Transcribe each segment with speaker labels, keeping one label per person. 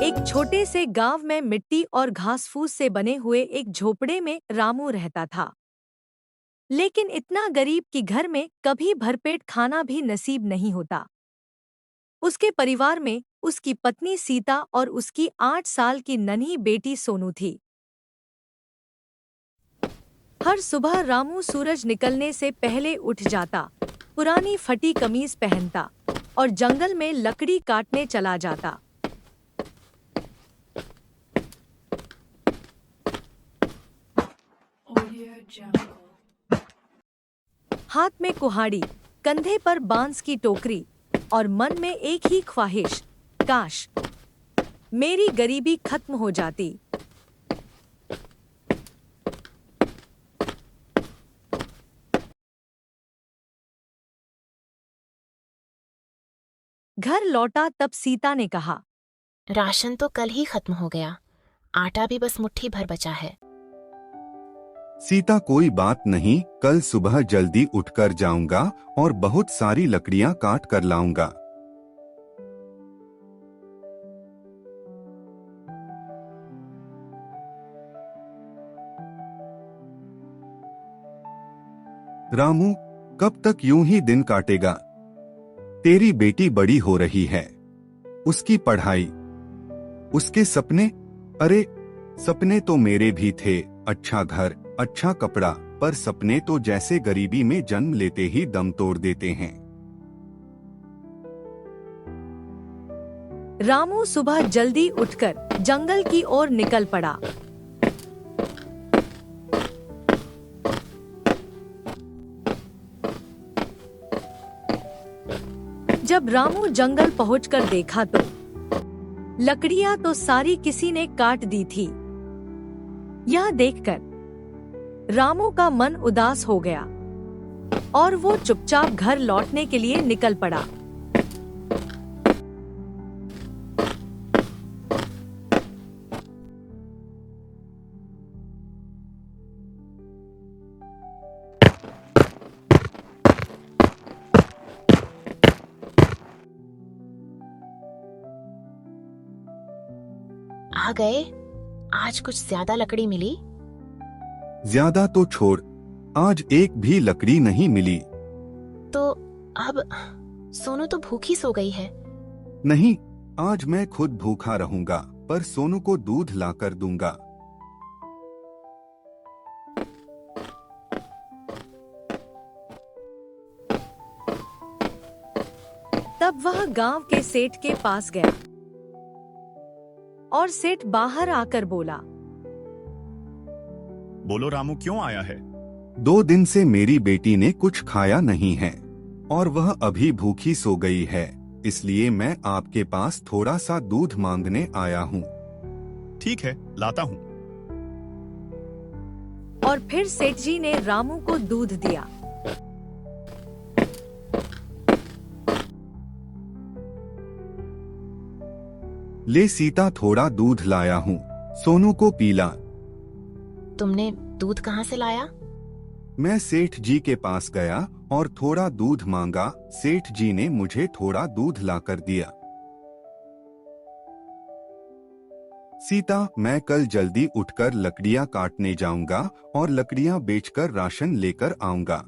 Speaker 1: एक छोटे से गांव में मिट्टी और घास फूस से बने हुए एक झोपड़े में रामू रहता था। लेकिन इतना गरीब कि घर में कभी भरपेट खाना भी नसीब नहीं होता। उसके परिवार में उसकी पत्नी सीता और उसकी 8 साल की नन्ही बेटी सोनू थी। हर सुबह रामू सूरज निकलने से पहले उठ जाता, पुरानी फटी कमीज पहनता और जंगल में लकड़ी काटने चला जाता। हाथ में कुहाड़ी, कंधे पर बांस की टोकरी और मन में एक ही ख्वाहिश, काश मेरी गरीबी खत्म हो जाती। घर लौटा तब सीता ने कहा,
Speaker 2: राशन तो कल ही खत्म हो गया, आटा भी बस मुट्ठी भर बचा है।
Speaker 3: सीता, कोई बात नहीं, कल सुबह जल्दी उठकर जाऊंगा और बहुत सारी लकड़ियां काट कर लाऊंगा। रामू, कब तक यूं ही दिन काटेगा? तेरी बेटी बड़ी हो रही है, उसकी पढ़ाई, उसके सपने। अरे, सपने तो मेरे भी थे, अच्छा घर, अच्छा कपड़ा, पर सपने तो जैसे गरीबी में जन्म लेते ही दम तोड़ देते हैं।
Speaker 1: रामू सुबह जल्दी उठकर जंगल की ओर निकल पड़ा। जब रामू जंगल पहुंचकर देखा तो लकड़ियां तो सारी किसी ने काट दी थी। यह देखकर रामू का मन उदास हो गया और वो चुपचाप घर लौटने के लिए निकल पड़ा।
Speaker 2: आ गए, आज कुछ ज्यादा लकड़ी मिली।
Speaker 3: ज्यादा तो छोड़, आज एक भी लकड़ी नहीं मिली।
Speaker 2: तो अब सोनू तो भूखी सो गई है।
Speaker 3: नहीं, आज मैं खुद भूखा रहूंगा, पर सोनू को दूध लाकर दूंगा।
Speaker 1: तब वह गांव के सेठ के पास गया और सेठ बाहर आकर बोला,
Speaker 4: बोलो रामू, क्यों आया है?
Speaker 3: 2 दिन से मेरी बेटी ने कुछ खाया नहीं है और वह अभी भूखी सो गई है, इसलिए मैं आपके पास थोड़ा सा दूध मांगने आया हूँ।
Speaker 4: ठीक है, लाता हूँ।
Speaker 1: और फिर सेठ जी ने रामू को दूध दिया।
Speaker 3: ले सीता, थोड़ा दूध लाया हूँ, सोनू को पिला।
Speaker 2: तुमने दूध कहाँ से लाया?
Speaker 3: मैं सेठ जी के पास गया और थोड़ा दूध मांगा, सेठ जी ने मुझे थोड़ा दूध लाकर दिया। सीता, मैं कल जल्दी उठकर लकड़ियां काटने जाऊंगा और लकड़ियां बेचकर राशन लेकर आऊंगा।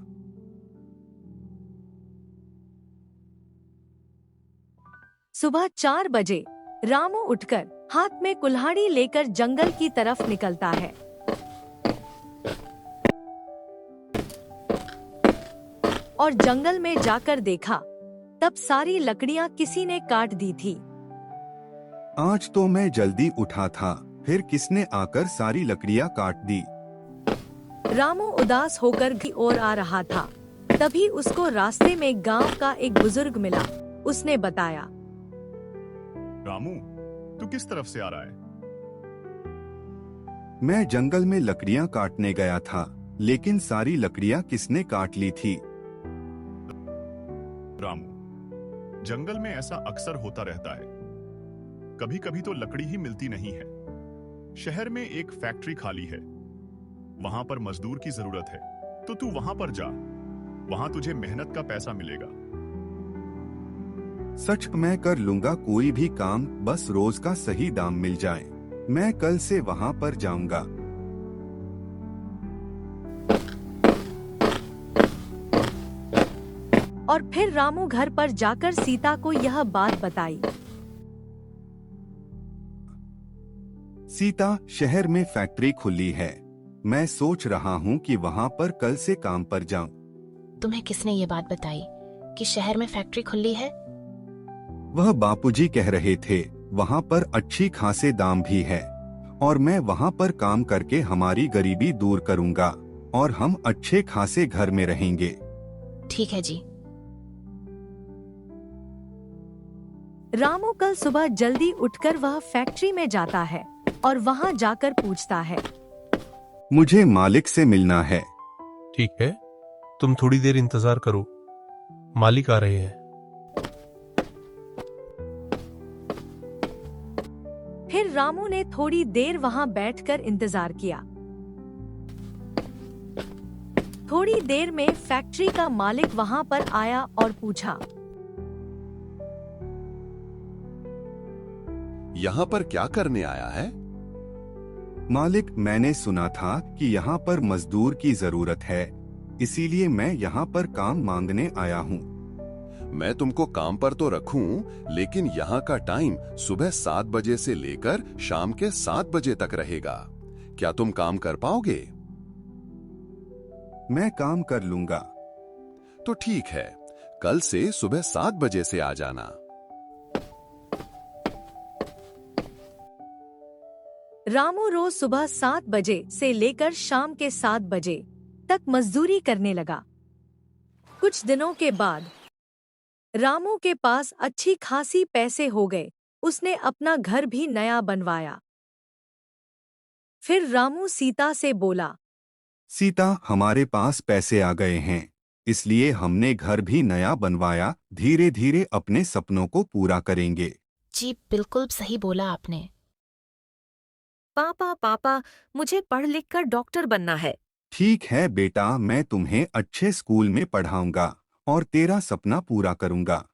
Speaker 1: सुबह 4 बजे रामू उठकर हाथ में कुल्हाड़ी लेकर जंगल की तरफ निकलता है। और जंगल में जाकर देखा, तब सारी लकड़ियां किसी ने काट दी थी।
Speaker 3: आज तो मैं जल्दी उठा था, फिर किसने आकर सारी लकड़ियां काट दी।
Speaker 1: रामू उदास होकर की ओर आ रहा था, तभी उसको रास्ते में गांव का एक बुजुर्ग मिला। उसने बताया,
Speaker 4: रामू, तू किस तरफ से आ रहा है?
Speaker 3: मैं जंगल में लकड़ियां काटने गया था, लेकिन सारी लकड़ियां किसने काट ली थी।
Speaker 4: रामू, जंगल में ऐसा अक्सर होता रहता है, कभी कभी तो लकड़ी ही मिलती नहीं है। शहर में एक फैक्ट्री खाली है, वहां पर मजदूर की जरूरत है, तो तू वहां पर जा, वहां तुझे मेहनत का पैसा मिलेगा।
Speaker 3: सच मैं कर लूंगा कोई भी काम, बस रोज का सही दाम मिल जाए। मैं कल से वहाँ पर जाऊंगा।
Speaker 1: और फिर रामू घर पर जाकर सीता को यह बात बताई।
Speaker 3: सीता, शहर में फैक्ट्री खुली है। मैं सोच रहा हूँ कि वहाँ पर कल से काम पर जाऊं।
Speaker 2: तुम्हें किसने ये बात बताई कि शहर में फैक्ट्री खुली है?
Speaker 3: वह बापूजी कह रहे थे। वहाँ पर अच्छी खासे दाम भी है और मैं वहाँ पर काम करके हमारी गरीबी दूर करूँगा और हम अच्छे खासे घर में रहेंगे।
Speaker 2: ठीक है जी।
Speaker 1: रामू कल सुबह जल्दी उठकर वह फैक्ट्री में जाता है और वहां जाकर पूछता है।
Speaker 3: मुझे मालिक से मिलना है।
Speaker 5: ठीक है, तुम थोड़ी देर इंतजार करो, मालिक आ रहे हैं।
Speaker 1: फिर रामू ने थोड़ी देर वहां बैठकर इंतजार किया। थोड़ी देर में फैक्ट्री का मालिक वहां पर आया और पूछा।
Speaker 6: यहाँ पर क्या करने आया है?
Speaker 3: मालिक, मैंने सुना था कि यहाँ पर मजदूर की जरूरत है, इसीलिए मैं यहाँ पर काम मांगने आया हूँ।
Speaker 6: मैं तुमको काम पर तो रखूं, लेकिन यहाँ का टाइम सुबह 7 बजे से लेकर शाम के 7 बजे तक रहेगा। क्या तुम काम कर पाओगे?
Speaker 3: मैं काम कर लूंगा।
Speaker 6: तो ठीक है, कल से सुबह 7 बजे से आ जाना।
Speaker 1: रामू रोज सुबह 7 बजे से लेकर शाम के 7 बजे तक मजदूरी करने लगा। कुछ दिनों के बाद रामू के पास अच्छी खासी पैसे हो गए। उसने अपना घर भी नया बनवाया। फिर रामू सीता से बोला।
Speaker 3: सीता, हमारे पास पैसे आ गए हैं, इसलिए हमने घर भी नया बनवाया। धीरे धीरे अपने सपनों को पूरा करेंगे।
Speaker 2: जी बिल्कुल सही बोला आपने।
Speaker 7: पापा पापा, मुझे पढ़ लिख कर डॉक्टर बनना है।
Speaker 3: ठीक है बेटा, मैं तुम्हें अच्छे स्कूल में पढ़ाऊंगा और तेरा सपना पूरा करूंगा।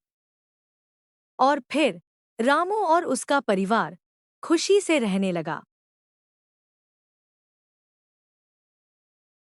Speaker 1: और फिर रामू और उसका परिवार खुशी से रहने लगा।